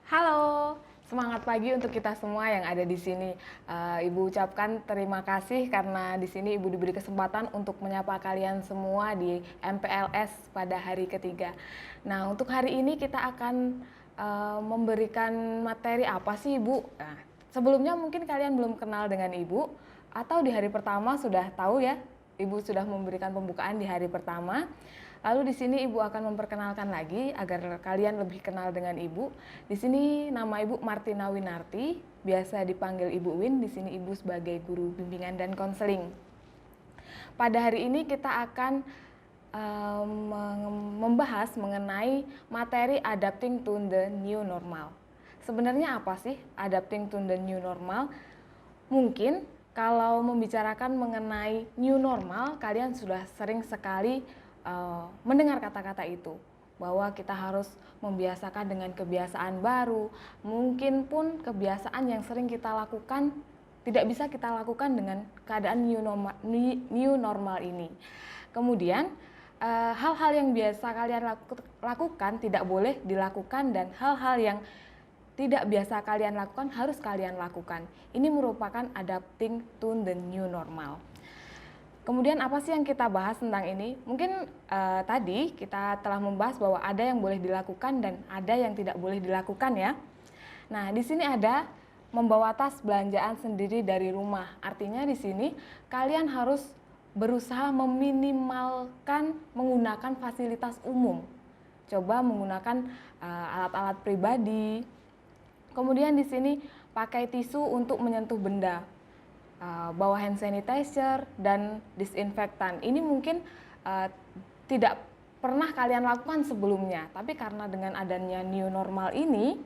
Halo, semangat pagi untuk kita semua yang ada di sini. Ibu ucapkan terima kasih karena di sini Ibu diberi kesempatan untuk menyapa kalian semua di MPLS pada hari ketiga. Nah, untuk hari ini kita akan memberikan materi apa sih Ibu? Nah, sebelumnya mungkin kalian belum kenal dengan Ibu atau di hari pertama sudah tahu ya, Ibu sudah memberikan pembukaan di hari pertama. Lalu di sini Ibu akan memperkenalkan lagi agar kalian lebih kenal dengan Ibu. Di sini nama Ibu Martina Winarti, biasa dipanggil Ibu Win. Di sini Ibu sebagai guru bimbingan dan konseling. Pada hari ini kita akan membahas mengenai materi adapting to the new normal. Sebenarnya apa sih adapting to the new normal? Mungkin kalau membicarakan mengenai new normal, kalian sudah sering sekali mendengar kata-kata itu, bahwa kita harus membiasakan dengan kebiasaan baru. Mungkin pun kebiasaan yang sering kita lakukan tidak bisa kita lakukan dengan keadaan new normal ini. Kemudian hal-hal yang biasa kalian lakukan tidak boleh dilakukan, dan hal-hal yang tidak biasa kalian lakukan harus kalian lakukan. Ini merupakan adapting to the new normal. Kemudian apa sih yang kita bahas tentang ini? Mungkin tadi kita telah membahas bahwa ada yang boleh dilakukan dan ada yang tidak boleh dilakukan ya. Nah, di sini ada membawa tas belanjaan sendiri dari rumah. Artinya di sini kalian harus berusaha meminimalkan menggunakan fasilitas umum. Coba menggunakan alat-alat pribadi. Kemudian di sini pakai tisu untuk menyentuh benda. Bawa hand sanitizer dan disinfektan. Ini mungkin tidak pernah kalian lakukan sebelumnya, tapi karena dengan adanya new normal ini,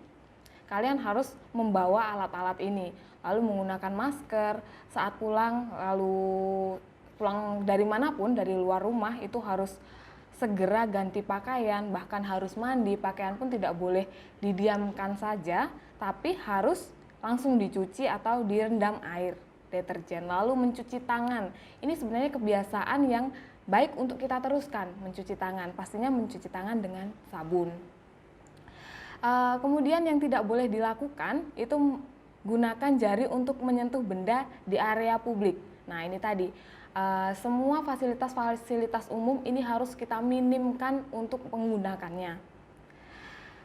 kalian harus membawa alat-alat ini, lalu menggunakan masker saat pulang, lalu pulang dari manapun, dari luar rumah itu harus segera ganti pakaian, bahkan harus mandi. Pakaian pun tidak boleh didiamkan saja, tapi harus langsung dicuci atau direndam air deterjen, lalu mencuci tangan. Ini sebenarnya kebiasaan yang baik untuk kita teruskan, mencuci tangan. Pastinya mencuci tangan dengan sabun. Kemudian yang tidak boleh dilakukan itu gunakan jari untuk menyentuh benda di area publik. Nah, ini tadi semua fasilitas-fasilitas umum ini harus kita minimkan untuk menggunakannya.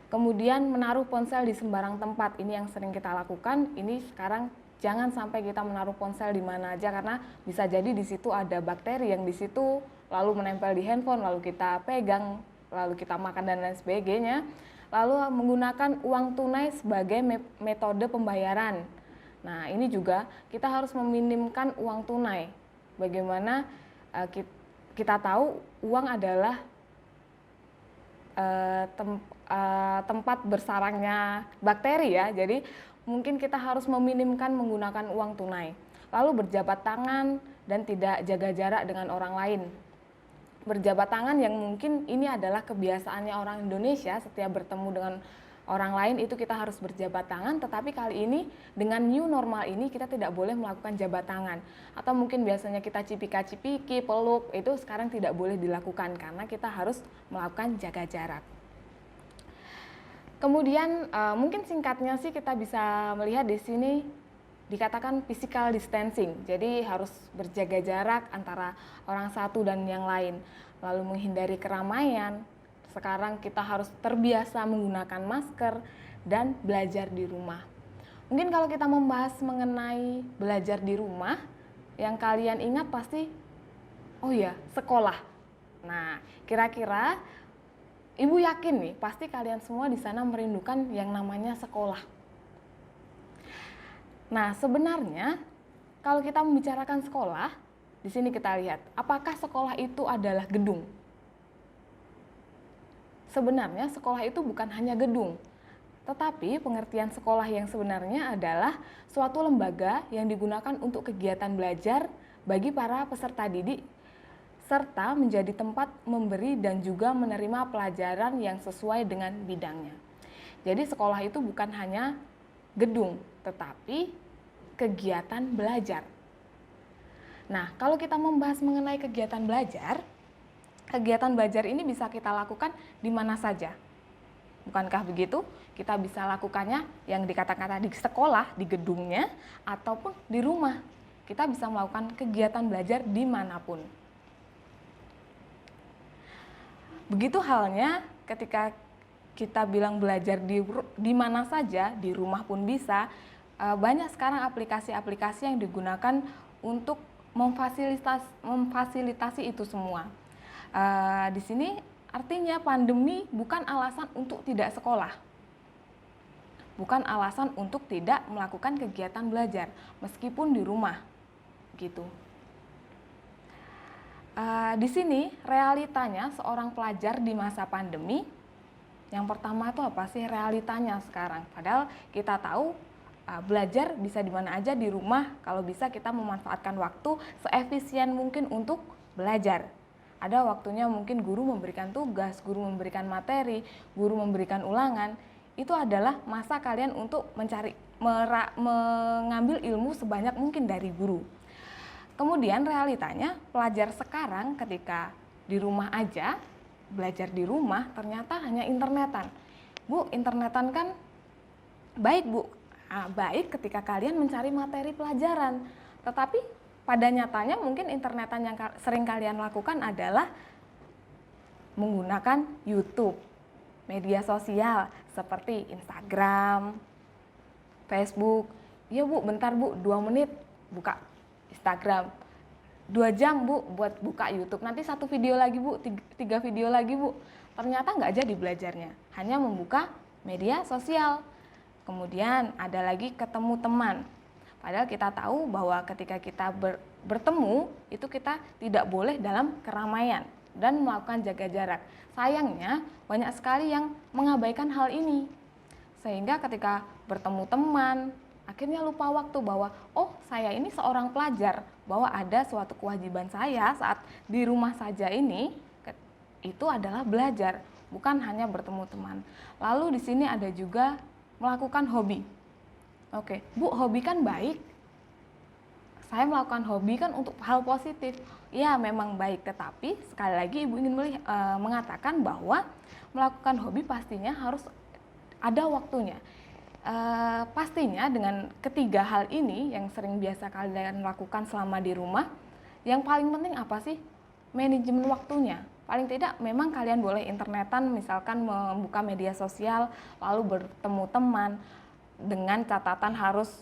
Kemudian menaruh ponsel di sembarang tempat, ini yang sering kita lakukan. Ini sekarang jangan sampai kita menaruh ponsel di mana aja, karena bisa jadi di situ ada bakteri yang di situ lalu menempel di handphone, lalu kita pegang, lalu kita makan dan lain sebagainya. Lalu menggunakan uang tunai sebagai metode pembayaran. Nah, ini juga kita harus meminimkan uang tunai. Bagaimana kita tahu uang adalah tempat bersarangnya bakteri ya. Jadi mungkin kita harus meminimkan menggunakan uang tunai. Lalu berjabat tangan dan tidak jaga jarak dengan orang lain. Berjabat tangan yang mungkin ini adalah kebiasaannya orang Indonesia, setiap bertemu dengan orang lain itu kita harus berjabat tangan, tetapi kali ini dengan new normal ini kita tidak boleh melakukan jabat tangan. Atau mungkin biasanya kita cipika-cipiki, peluk, itu sekarang tidak boleh dilakukan karena kita harus melakukan jaga jarak. Kemudian mungkin singkatnya sih kita bisa melihat di sini dikatakan physical distancing. Jadi harus berjaga jarak antara orang satu dan yang lain. Lalu menghindari keramaian. Sekarang kita harus terbiasa menggunakan masker dan belajar di rumah. Mungkin kalau kita membahas mengenai belajar di rumah, yang kalian ingat pasti, oh ya, sekolah. Nah, kira-kira Ibu yakin nih, pasti kalian semua di sana merindukan yang namanya sekolah. Nah, sebenarnya kalau kita membicarakan sekolah, di sini kita lihat, apakah sekolah itu adalah gedung? Sebenarnya sekolah itu bukan hanya gedung, tetapi pengertian sekolah yang sebenarnya adalah suatu lembaga yang digunakan untuk kegiatan belajar bagi para peserta didik, serta menjadi tempat memberi dan juga menerima pelajaran yang sesuai dengan bidangnya. Jadi sekolah itu bukan hanya gedung, tetapi kegiatan belajar. Nah, kalau kita membahas mengenai kegiatan belajar ini bisa kita lakukan di mana saja. Bukankah begitu? Kita bisa lakukannya yang dikatakan tadi di sekolah, di gedungnya, ataupun di rumah. Kita bisa melakukan kegiatan belajar dimanapun. Begitu halnya ketika kita bilang belajar di mana saja, di rumah pun bisa. Banyak sekarang aplikasi-aplikasi yang digunakan untuk memfasilitasi itu semua. Di sini artinya pandemi bukan alasan untuk tidak sekolah, bukan alasan untuk tidak melakukan kegiatan belajar meskipun di rumah, gitu. Di sini realitanya seorang pelajar di masa pandemi. Yang pertama itu apa sih realitanya sekarang? Padahal kita tahu belajar bisa di mana aja di rumah, kalau bisa kita memanfaatkan waktu seefisien mungkin untuk belajar. Ada waktunya mungkin guru memberikan tugas, guru memberikan materi, guru memberikan ulangan. Itu adalah masa kalian untuk mengambil ilmu sebanyak mungkin dari guru. Kemudian realitanya pelajar sekarang ketika di rumah aja, belajar di rumah ternyata hanya internetan. Bu, internetan kan baik Bu, baik ketika kalian mencari materi pelajaran. Tetapi pada nyatanya mungkin internetan yang sering kalian lakukan adalah menggunakan YouTube, media sosial seperti Instagram, Facebook. Ya Bu, bentar Bu, 2 menit buka Instagram. 2 jam Bu buat buka YouTube, nanti 1 video lagi Bu, 3 video lagi Bu. Ternyata nggak jadi belajarnya, hanya membuka media sosial. Kemudian ada lagi ketemu teman. Padahal kita tahu bahwa ketika kita bertemu, itu kita tidak boleh dalam keramaian dan melakukan jaga jarak. Sayangnya banyak sekali yang mengabaikan hal ini. Sehingga ketika bertemu teman, akhirnya lupa waktu bahwa, oh saya ini seorang pelajar, bahwa ada suatu kewajiban saya saat di rumah saja ini, itu adalah belajar, bukan hanya bertemu teman. Lalu di sini ada juga melakukan hobi. Oke, Bu, hobi kan baik. Saya melakukan hobi kan untuk hal positif. Ya memang baik, tetapi sekali lagi Ibu ingin mengatakan bahwa melakukan hobi pastinya harus ada waktunya. Pastinya dengan ketiga hal ini yang sering biasa kalian lakukan selama di rumah, yang paling penting apa sih? Manajemen waktunya. Paling tidak memang kalian boleh internetan, misalkan membuka media sosial, lalu bertemu teman, dengan catatan harus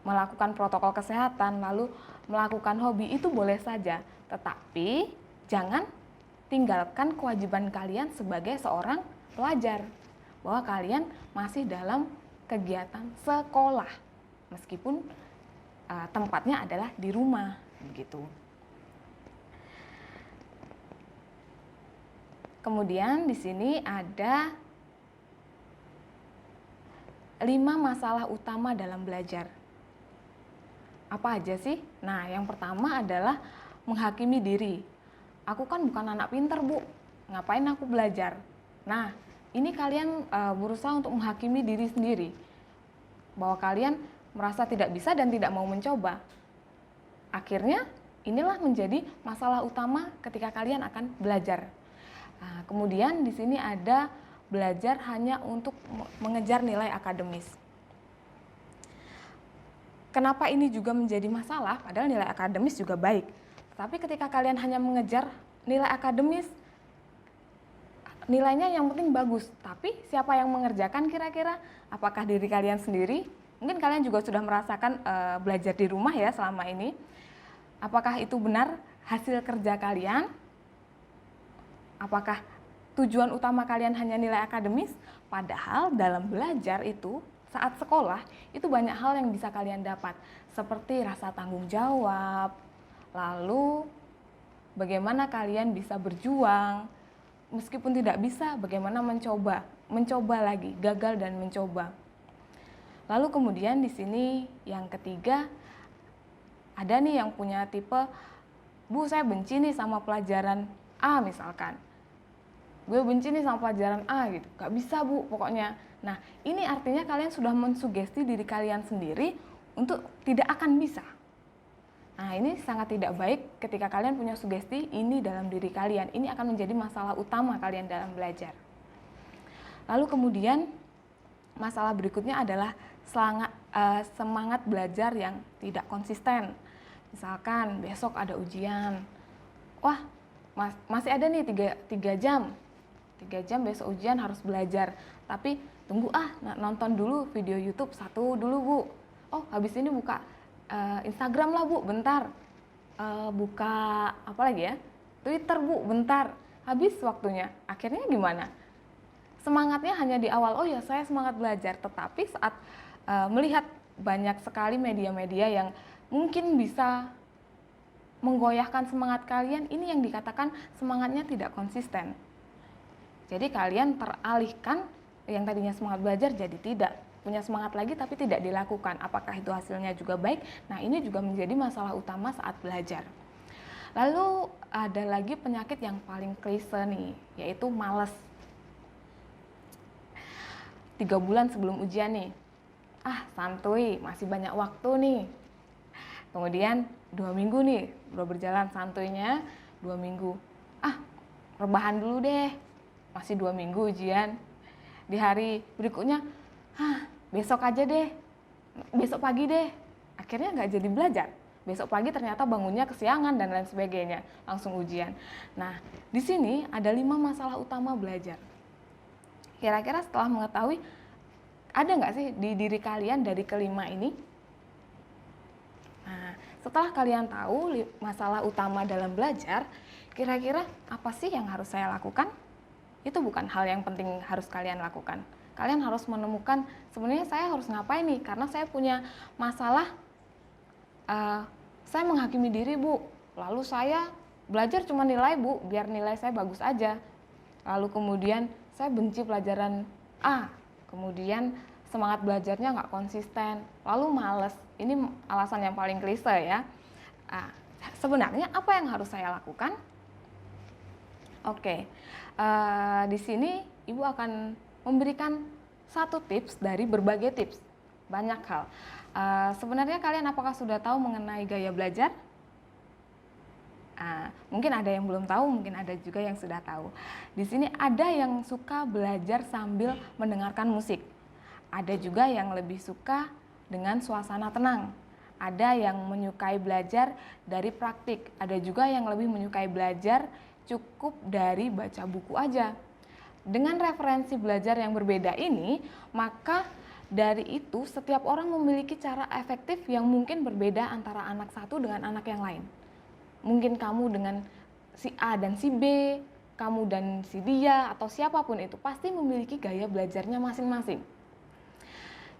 melakukan protokol kesehatan, lalu melakukan hobi, itu boleh saja. Tetapi jangan tinggalkan kewajiban kalian sebagai seorang pelajar, bahwa kalian masih dalam kegiatan sekolah meskipun tempatnya adalah di rumah, begitu. Kemudian di sini ada 5 masalah utama dalam belajar. Apa aja sih? Nah, yang pertama adalah menghakimi diri. Aku kan bukan anak pinter Bu, ngapain aku belajar? Nah, ini kalian berusaha untuk menghakimi diri sendiri, bahwa kalian merasa tidak bisa dan tidak mau mencoba. Akhirnya inilah menjadi masalah utama ketika kalian akan belajar. Nah, kemudian di sini ada belajar hanya untuk mengejar nilai akademis. Kenapa ini juga menjadi masalah? Padahal nilai akademis juga baik. Tapi ketika kalian hanya mengejar nilai akademis, nilainya yang penting bagus, tapi siapa yang mengerjakan kira-kira? Apakah diri kalian sendiri? Mungkin kalian juga sudah merasakan belajar di rumah ya selama ini. Apakah itu benar hasil kerja kalian? Apakah tujuan utama kalian hanya nilai akademis? Padahal dalam belajar itu, saat sekolah, itu banyak hal yang bisa kalian dapat. Seperti rasa tanggung jawab, lalu bagaimana kalian bisa berjuang, meskipun tidak bisa, bagaimana mencoba lagi, gagal dan mencoba. Lalu kemudian di sini yang ketiga, ada nih yang punya tipe, Bu saya benci nih sama pelajaran A misalkan. Gue benci nih sama pelajaran A gitu, gak bisa Bu pokoknya. Nah ini artinya kalian sudah mensugesti diri kalian sendiri untuk tidak akan bisa. Nah ini sangat tidak baik ketika kalian punya sugesti ini dalam diri kalian. Ini akan menjadi masalah utama kalian dalam belajar. Lalu kemudian masalah berikutnya adalah semangat belajar yang tidak konsisten. Misalkan besok ada ujian, wah masih ada nih 3 jam, 3 jam besok ujian harus belajar, tapi tunggu nonton dulu video YouTube satu dulu Bu. Oh habis ini buka Instagram lah Bu bentar, buka apa lagi ya, Twitter Bu bentar, habis waktunya. Akhirnya gimana? Semangatnya hanya di awal, oh ya saya semangat belajar, tetapi saat melihat banyak sekali media-media yang mungkin bisa menggoyahkan semangat kalian, ini yang dikatakan semangatnya tidak konsisten. Jadi kalian teralihkan, yang tadinya semangat belajar jadi tidak, punya semangat lagi tapi tidak dilakukan. Apakah itu hasilnya juga baik? Nah ini juga menjadi masalah utama saat belajar. Lalu ada lagi penyakit yang paling klise nih, yaitu malas. 3 bulan sebelum ujian nih, santuy, masih banyak waktu nih. Kemudian 2 minggu nih, udah berjalan santuinya 2 minggu. Rebahan dulu deh, masih 2 minggu ujian. Di hari berikutnya, besok aja deh, besok pagi deh. Akhirnya nggak jadi belajar. Besok pagi ternyata bangunnya kesiangan dan lain sebagainya, langsung ujian. Nah, di sini ada 5 masalah utama belajar. Kira-kira setelah mengetahui, ada nggak sih di diri kalian dari kelima ini? Nah, setelah kalian tahu masalah utama dalam belajar, kira-kira apa sih yang harus saya lakukan? Itu bukan hal yang penting harus kalian lakukan. Kalian harus menemukan sebenarnya saya harus ngapain nih, karena saya punya masalah, saya menghakimi diri Bu, lalu saya belajar cuma nilai Bu, biar nilai saya bagus aja. Lalu kemudian saya benci pelajaran A, kemudian semangat belajarnya nggak konsisten, lalu males. Ini alasan yang paling klise ya. Sebenarnya apa yang harus saya lakukan? Oke, di sini Ibu akan memberikan 1 tips dari berbagai tips, banyak hal. Sebenarnya kalian apakah sudah tahu mengenai gaya belajar? Mungkin ada yang belum tahu, mungkin ada juga yang sudah tahu. Di sini ada yang suka belajar sambil mendengarkan musik. Ada juga yang lebih suka dengan suasana tenang. Ada yang menyukai belajar dari praktik. Ada juga yang lebih menyukai belajar cukup dari baca buku aja. Dengan referensi belajar yang berbeda ini, maka dari itu setiap orang memiliki cara efektif yang mungkin berbeda antara anak satu dengan anak yang lain. Mungkin kamu dengan si A dan si B, kamu dan si dia, atau siapapun itu pasti memiliki gaya belajarnya masing-masing.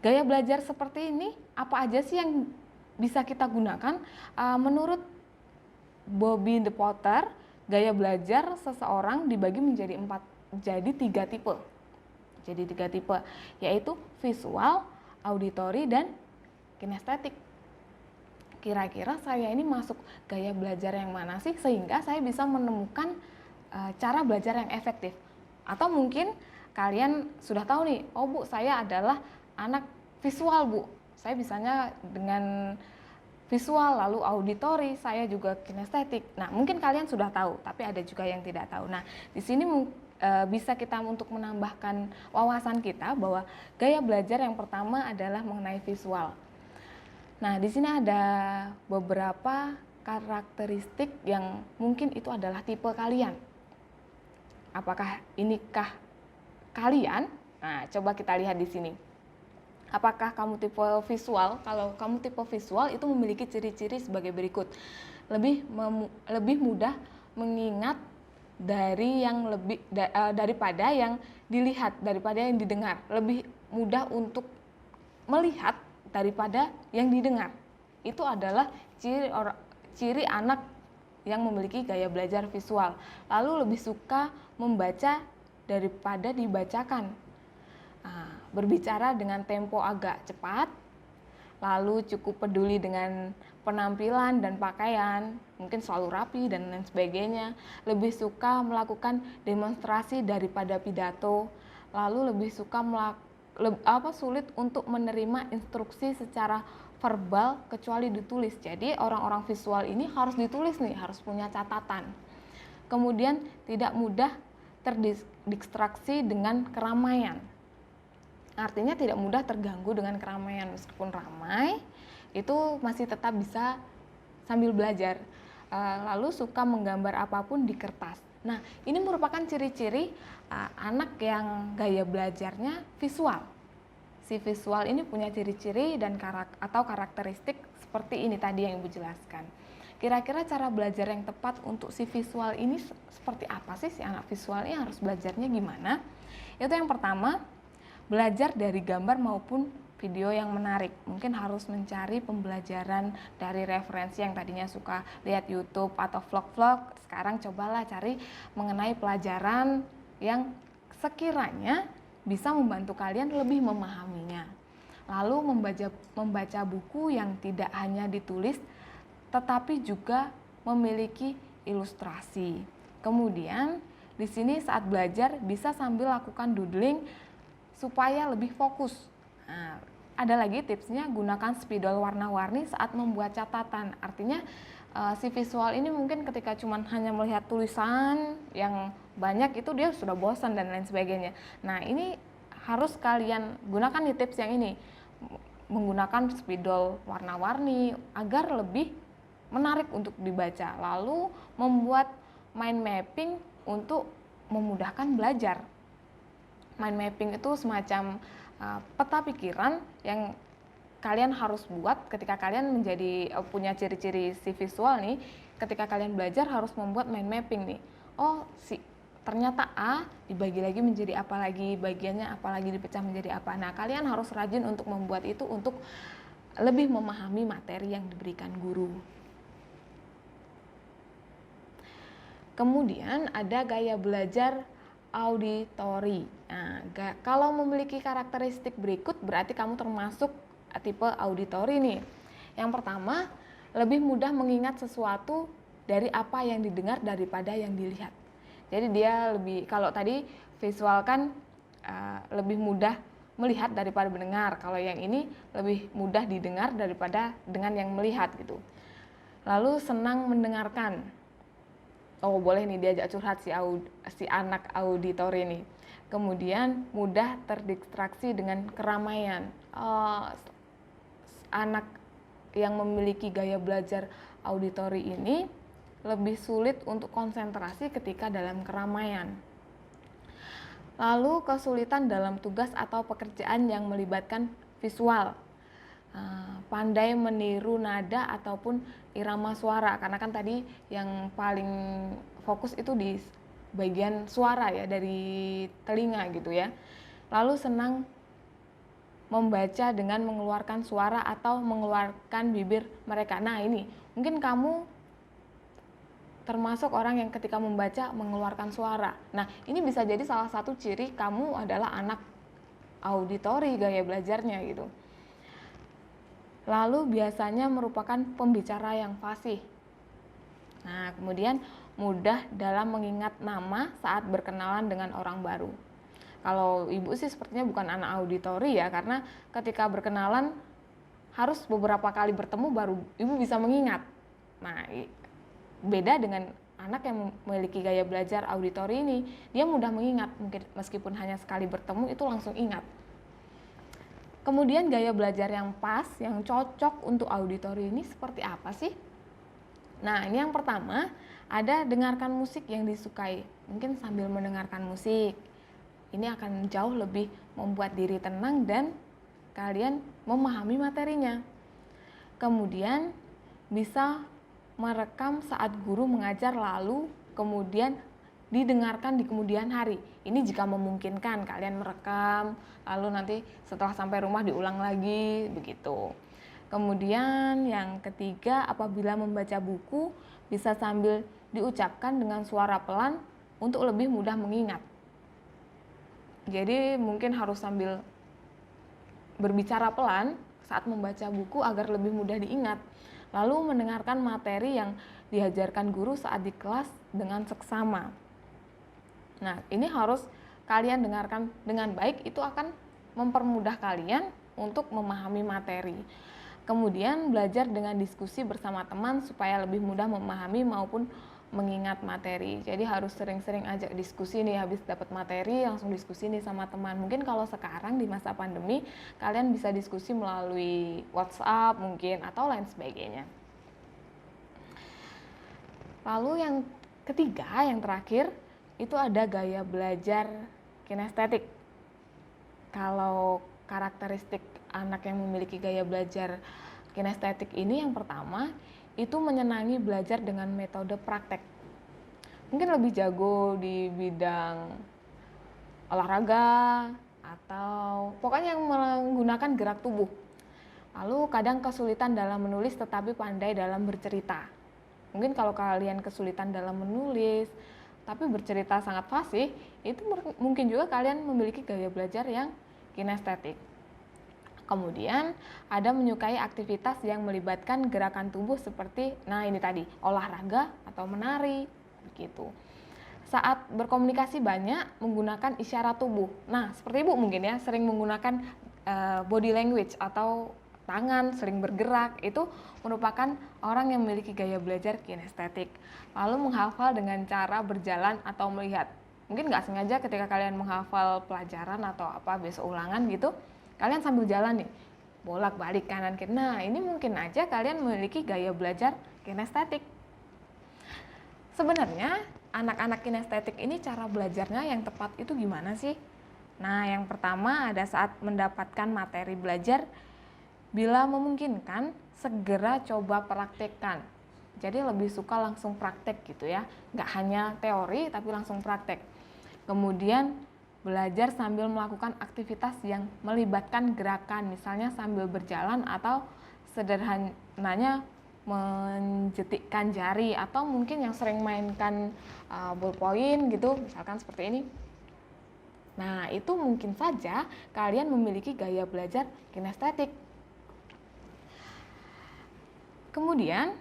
Gaya belajar seperti ini, apa aja sih yang bisa kita gunakan? Menurut Bobby the Potter, gaya belajar seseorang dibagi menjadi 3 tipe. Jadi 3 tipe, yaitu visual, auditory, dan kinestetik. Kira-kira saya ini masuk gaya belajar yang mana sih sehingga saya bisa menemukan cara belajar yang efektif. Atau mungkin kalian sudah tahu nih, oh Bu, saya adalah anak visual Bu, saya bisanya dengan visual, lalu auditori, saya juga kinestetik. Nah mungkin kalian sudah tahu, tapi ada juga yang tidak tahu. Nah di sini bisa kita untuk menambahkan wawasan kita bahwa gaya belajar yang pertama adalah mengenai visual. Nah, di sini ada beberapa karakteristik yang mungkin itu adalah tipe kalian. Apakah inikah kalian? Nah, coba kita lihat di sini. Apakah kamu tipe visual? Kalau kamu tipe visual itu memiliki ciri-ciri sebagai berikut. Lebih mudah mengingat daripada yang dilihat, daripada yang didengar. Lebih mudah untuk melihat daripada yang didengar. Itu adalah ciri anak yang memiliki gaya belajar visual. Lalu lebih suka membaca daripada dibacakan. Berbicara dengan tempo agak cepat, lalu cukup peduli dengan penampilan dan pakaian, mungkin selalu rapi dan lain sebagainya. Lebih suka melakukan demonstrasi daripada pidato, lalu lebih suka sulit untuk menerima instruksi secara verbal kecuali ditulis. Jadi orang-orang visual ini harus ditulis nih, harus punya catatan. Kemudian tidak mudah terdistraksi dengan keramaian. Artinya tidak mudah terganggu dengan keramaian, meskipun ramai, itu masih tetap bisa sambil belajar. Lalu suka menggambar apapun di kertas. Nah, ini merupakan ciri-ciri anak yang gaya belajarnya visual. Si visual ini punya ciri-ciri dan karakteristik seperti ini tadi yang Ibu jelaskan. Kira-kira cara belajar yang tepat untuk si visual ini seperti apa sih? Si anak visual ini harus belajarnya gimana? Itu yang pertama, belajar dari gambar maupun video yang menarik. Mungkin harus mencari pembelajaran dari referensi yang tadinya suka lihat YouTube atau vlog-vlog. Sekarang cobalah cari mengenai pelajaran yang sekiranya bisa membantu kalian lebih memahaminya. Lalu membaca buku yang tidak hanya ditulis tetapi juga memiliki ilustrasi. Kemudian di sini saat belajar bisa sambil lakukan doodling supaya lebih fokus. Nah, ada lagi tipsnya, gunakan spidol warna-warni saat membuat catatan. Artinya si visual ini mungkin ketika cuma hanya melihat tulisan yang banyak itu dia sudah bosan dan lain sebagainya. Nah, ini harus kalian gunakan nih tips yang ini, menggunakan spidol warna-warni agar lebih menarik untuk dibaca. Lalu membuat mind mapping untuk memudahkan belajar. Mind mapping itu semacam peta pikiran yang kalian harus buat ketika kalian punya ciri-ciri si visual nih. Ketika kalian belajar harus membuat mind mapping nih. Oh, ternyata A dibagi lagi menjadi apa lagi, bagiannya apa lagi dipecah menjadi apa. Nah, kalian harus rajin untuk membuat itu untuk lebih memahami materi yang diberikan guru. Kemudian ada gaya belajar auditori. Nah, kalau memiliki karakteristik berikut berarti kamu termasuk tipe auditori nih. Yang pertama, lebih mudah mengingat sesuatu dari apa yang didengar daripada yang dilihat. Jadi dia kalau tadi visual kan lebih mudah melihat daripada mendengar. Kalau yang ini lebih mudah didengar daripada dengan yang melihat gitu. Lalu senang mendengarkan. Oh, boleh nih diajak curhat si anak auditori ini. Kemudian mudah terdistraksi dengan keramaian. Anak yang memiliki gaya belajar auditori ini lebih sulit untuk konsentrasi ketika dalam keramaian. Lalu kesulitan dalam tugas atau pekerjaan yang melibatkan visual. Pandai meniru nada ataupun irama suara, karena kan tadi yang paling fokus itu di bagian suara ya, dari telinga gitu ya. Lalu senang membaca dengan mengeluarkan suara atau mengeluarkan bibir mereka. Nah, ini mungkin kamu termasuk orang yang ketika membaca mengeluarkan suara. Nah, ini bisa jadi salah satu ciri kamu adalah anak auditori gaya belajarnya gitu. Lalu biasanya merupakan pembicara yang fasih. Nah, kemudian mudah dalam mengingat nama saat berkenalan dengan orang baru. Kalau Ibu sih sepertinya bukan anak auditori ya, karena ketika berkenalan harus beberapa kali bertemu baru Ibu bisa mengingat. Nah, beda dengan anak yang memiliki gaya belajar auditori ini, dia mudah mengingat, mungkin meskipun hanya sekali bertemu itu langsung ingat. Kemudian gaya belajar yang pas, yang cocok untuk auditori ini seperti apa sih? Nah, ini yang pertama, ada dengarkan musik yang disukai. Mungkin sambil mendengarkan musik, ini akan jauh lebih membuat diri tenang dan kalian memahami materinya. Kemudian bisa merekam saat guru mengajar, lalu kemudian didengarkan di kemudian hari. Ini jika memungkinkan kalian merekam, lalu nanti setelah sampai rumah diulang lagi, begitu. Kemudian yang ketiga, apabila membaca buku bisa sambil diucapkan dengan suara pelan untuk lebih mudah mengingat. Jadi mungkin harus sambil berbicara pelan saat membaca buku agar lebih mudah diingat. Lalu mendengarkan materi yang diajarkan guru saat di kelas dengan seksama. Nah, ini harus kalian dengarkan dengan baik, itu akan mempermudah kalian untuk memahami materi. Kemudian belajar dengan diskusi bersama teman supaya lebih mudah memahami maupun mengingat materi. Jadi harus sering-sering ajak diskusi nih, habis dapat materi langsung diskusi nih sama teman. Mungkin kalau sekarang di masa pandemi kalian bisa diskusi melalui WhatsApp mungkin atau lain sebagainya. Lalu yang ketiga, yang terakhir itu ada gaya belajar kinestetik. Kalau karakteristik anak yang memiliki gaya belajar kinestetik ini, yang pertama itu menyenangi belajar dengan metode praktek. Mungkin lebih jago di bidang olahraga atau pokoknya yang menggunakan gerak tubuh. Lalu kadang kesulitan dalam menulis tetapi pandai dalam bercerita. Mungkin kalau kalian kesulitan dalam menulis tapi bercerita sangat fasih, itu mungkin juga kalian memiliki gaya belajar yang kinestetik. Kemudian ada menyukai aktivitas yang melibatkan gerakan tubuh seperti, nah ini tadi, olahraga atau menari, begitu. Saat berkomunikasi banyak menggunakan isyarat tubuh. Nah, seperti Ibu mungkin ya, sering menggunakan body language atau tangan, sering bergerak, itu merupakan orang yang memiliki gaya belajar kinestetik. Lalu menghafal dengan cara berjalan atau melihat. Mungkin nggak sengaja ketika kalian menghafal pelajaran atau apa besok ulangan gitu, kalian sambil jalan nih, bolak-balik kanan kiri. Nah, ini mungkin aja kalian memiliki gaya belajar kinestetik. Sebenarnya anak-anak kinestetik ini cara belajarnya yang tepat itu gimana sih? Nah, yang pertama ada saat mendapatkan materi belajar, bila memungkinkan segera coba praktekkan. Jadi lebih suka langsung praktek gitu ya, nggak hanya teori tapi langsung praktek. Kemudian belajar sambil melakukan aktivitas yang melibatkan gerakan, misalnya sambil berjalan atau sederhananya menjetikkan jari, atau mungkin yang sering mainkan ballpoint gitu, misalkan seperti ini. Nah, itu mungkin saja kalian memiliki gaya belajar kinestetik. Kemudian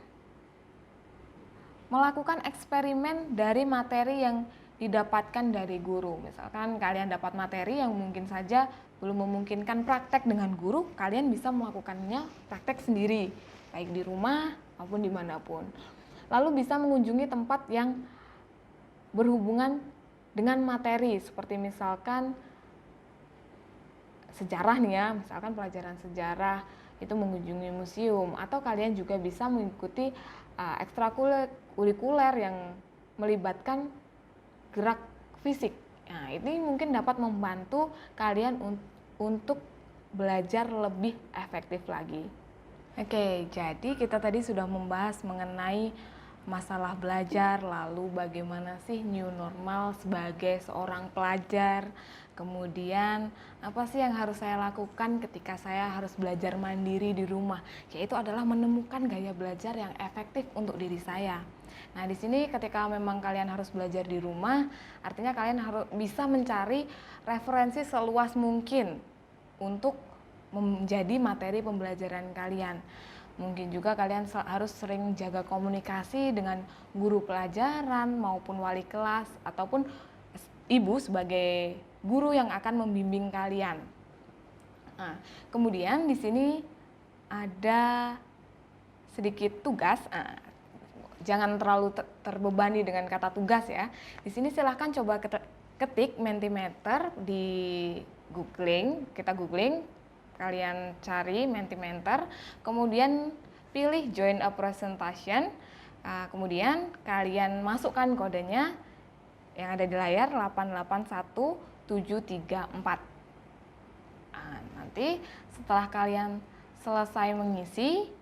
melakukan eksperimen dari materi yang didapatkan dari guru. Misalkan kalian dapat materi yang mungkin saja belum memungkinkan praktek dengan guru, kalian bisa melakukannya praktek sendiri, baik di rumah maupun dimanapun. Lalu bisa mengunjungi tempat yang berhubungan dengan materi, seperti misalkan sejarah nih ya, misalkan pelajaran sejarah, itu mengunjungi museum, atau kalian juga bisa mengikuti ekstrakurikuler yang melibatkan gerak fisik. Nah, ini mungkin dapat membantu kalian untuk belajar lebih efektif lagi. Oke, jadi kita tadi sudah membahas mengenai masalah belajar, lalu bagaimana sih new normal sebagai seorang pelajar, kemudian apa sih yang harus saya lakukan ketika saya harus belajar mandiri di rumah, yaitu adalah menemukan gaya belajar yang efektif untuk diri saya. Nah, di sini ketika memang kalian harus belajar di rumah, artinya kalian harus bisa mencari referensi seluas mungkin untuk menjadi materi pembelajaran kalian. Mungkin juga kalian harus sering jaga komunikasi dengan guru pelajaran maupun wali kelas ataupun ibu sebagai guru yang akan membimbing kalian. Nah, kemudian di sini ada sedikit tugas. Jangan terlalu terbebani dengan kata tugas ya. Di sini silahkan coba ketik Mentimeter di googling, kalian cari Mentimeter, kemudian pilih join a presentation, kemudian kalian masukkan kodenya yang ada di layar 881734. Nanti setelah kalian selesai mengisi,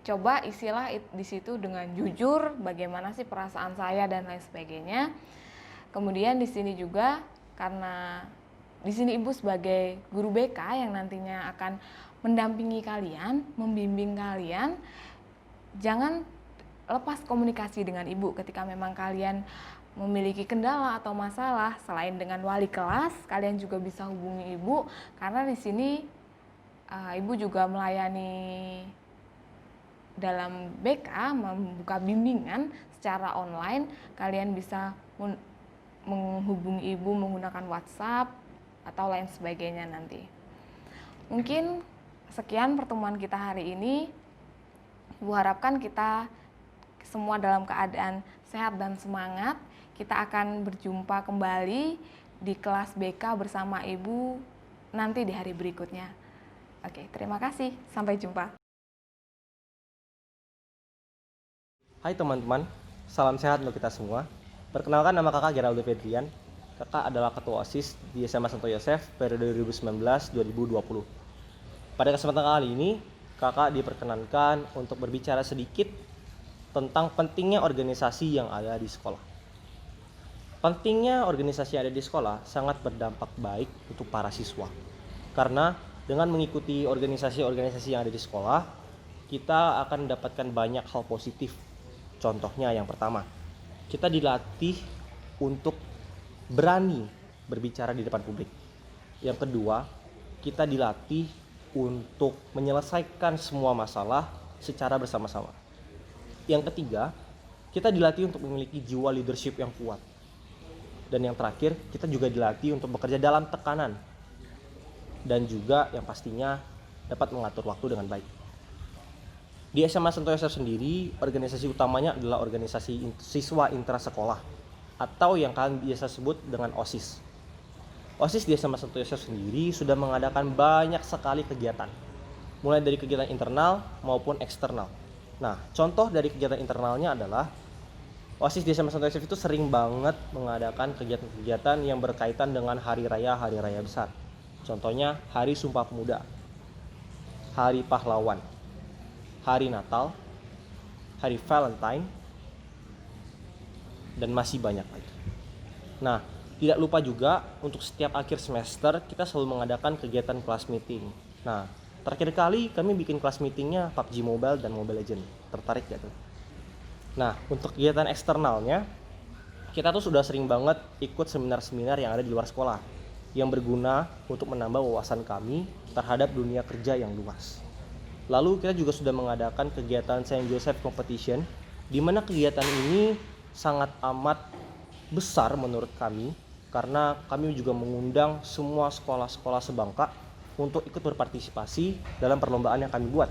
coba isilah di situ dengan jujur bagaimana sih perasaan saya dan lain sebagainya. Kemudian di sini juga karena di sini Ibu sebagai guru BK yang nantinya akan mendampingi kalian, membimbing kalian, jangan lepas komunikasi dengan Ibu ketika memang kalian memiliki kendala atau masalah. Selain dengan wali kelas, kalian juga bisa hubungi Ibu karena di sini Ibu juga melayani dalam BK, membuka bimbingan secara online. Kalian bisa menghubungi Ibu menggunakan WhatsApp atau lain sebagainya nanti. Mungkin sekian pertemuan kita hari ini. Ibu harapkan kita semua dalam keadaan sehat dan semangat. Kita akan berjumpa kembali di kelas BK bersama Ibu nanti di hari berikutnya. Oke, terima kasih. Sampai jumpa. Hai teman-teman, salam sehat untuk kita semua. Perkenalkan, nama kakak Geraldo Fedrian. Kakak adalah ketua OSIS di SMA Santo Yosef periode 2019-2020. Pada kesempatan kali ini, kakak diperkenankan untuk berbicara sedikit tentang pentingnya organisasi yang ada di sekolah. Pentingnya organisasi yang ada di sekolah sangat berdampak baik untuk para siswa. Karena dengan mengikuti organisasi-organisasi yang ada di sekolah, kita akan mendapatkan banyak hal positif. Contohnya yang pertama, kita dilatih untuk berani berbicara di depan publik. Yang kedua, kita dilatih untuk menyelesaikan semua masalah secara bersama-sama. Yang ketiga, kita dilatih untuk memiliki jiwa leadership yang kuat. Dan yang terakhir, kita juga dilatih untuk bekerja dalam tekanan. Dan juga yang pastinya dapat mengatur waktu dengan baik. Di SMA Santo Yosef sendiri, organisasi utamanya adalah organisasi siswa intrasekolah atau yang kalian biasa sebut dengan OSIS. OSIS di SMA Santo Yosef sendiri sudah mengadakan banyak sekali kegiatan, mulai dari kegiatan internal maupun eksternal. Nah, contoh dari kegiatan internalnya adalah OSIS di SMA Santo Yosef itu sering banget mengadakan kegiatan-kegiatan yang berkaitan dengan hari raya besar. Contohnya Hari Sumpah Pemuda, Hari Pahlawan, Hari Natal, Hari Valentine, dan masih banyak lagi. Nah, tidak lupa juga untuk setiap akhir semester kita selalu mengadakan kegiatan kelas meeting. Nah, terakhir kali kami bikin kelas meetingnya PUBG Mobile dan Mobile Legends. Tertarik gak tuh? Nah, untuk kegiatan eksternalnya, kita tuh sudah sering banget ikut seminar-seminar yang ada di luar sekolah yang berguna untuk menambah wawasan kami terhadap dunia kerja yang luas. Lalu kita juga sudah mengadakan kegiatan Saint Joseph Competition, di mana kegiatan ini sangat amat besar menurut kami karena kami juga mengundang semua sekolah-sekolah sebangka untuk ikut berpartisipasi dalam perlombaan yang kami buat.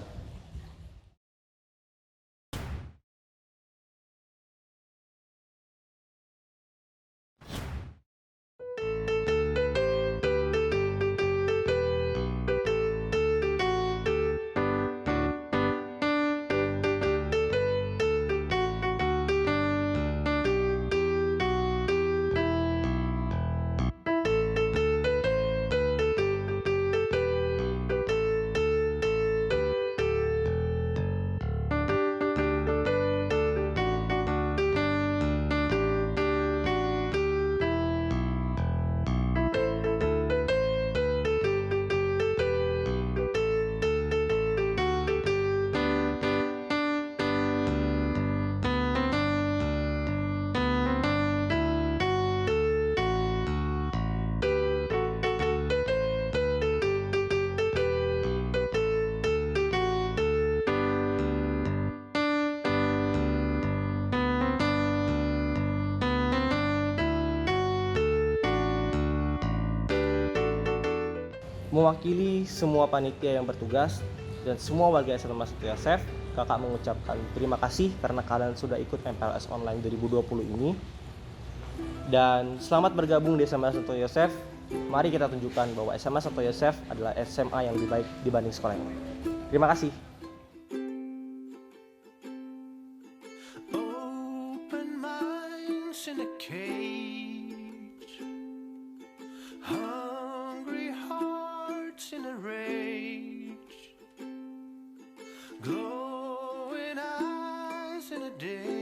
Mewakili semua panitia yang bertugas dan semua warga SMA Santo Yosef, kakak mengucapkan terima kasih karena kalian sudah ikut MPLS Online 2020 ini. Dan selamat bergabung di SMA Santo Yosef. Mari kita tunjukkan bahwa SMA Santo Yosef adalah SMA yang lebih baik dibanding sekolah yang lain. Terima kasih. Open minds in a cage, hungry hearts in a rage, glowing eyes in a day.